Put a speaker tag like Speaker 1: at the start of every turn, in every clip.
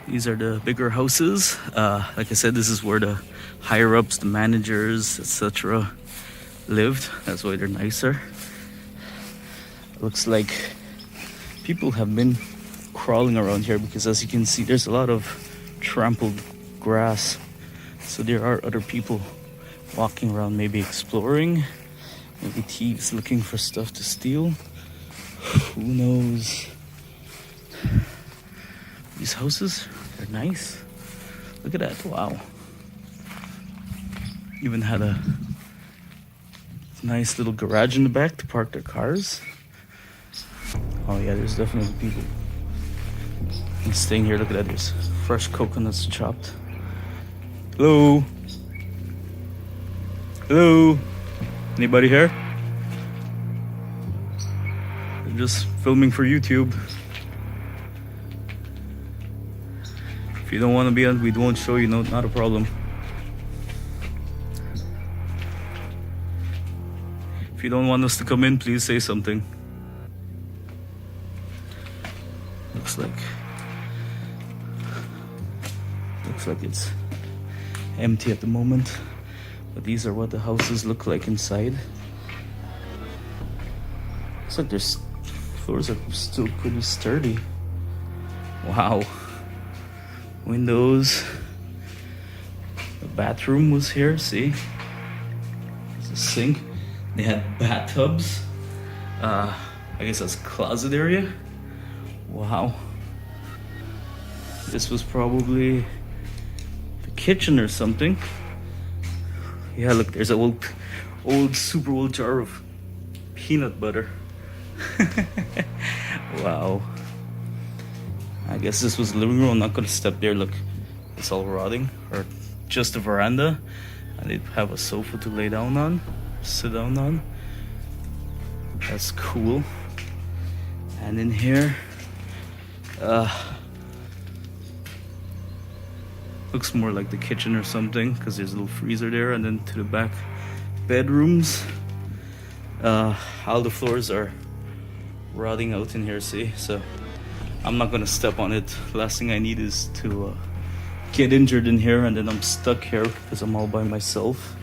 Speaker 1: These are the bigger houses. Like I said, this is where the higher ups, the managers, etc. lived. That's why they're nicer. Looks like people have been crawling around here because, as you can see, there's a lot of trampled grass. So there are other people walking around, maybe exploring, maybe thieves looking for stuff to steal. Who knows? These houses, they're nice. Look at that, wow. Even had a nice little garage in the back to park their cars. Oh yeah, there's definitely people staying here. Look at that, there's fresh coconuts chopped. Hello? Hello? Anybody here? I'm just filming for YouTube. If you don't want to be on, we won't show you, no, not a problem. If you don't want us to come in, please say something. Looks like it's empty at the moment, but these are what the houses look like inside. Looks like their floors are still pretty sturdy. Wow. Windows. The bathroom was here, see? There's a sink. They had bathtubs. I guess that's closet area. Wow. This was probably the kitchen or something. Yeah, look, there's an super old jar of peanut butter. Wow. I guess this was the living room. I'm not gonna step there. Look, it's all rotting. Or just a veranda. And they have a sofa to lay down on, sit down on. That's cool. And in here, looks more like the kitchen or something, because there's a little freezer there. And then to the back, bedrooms. All the floors are rotting out in here, see? So I'm not gonna step on it. Last thing I need is to get injured in here, and then I'm stuck here because I'm all by myself.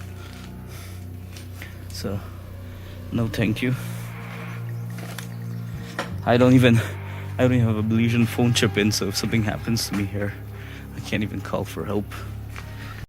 Speaker 1: So no thank you. I don't even have a Belizean phone chip in, so if something happens to me here, I can't even call for help.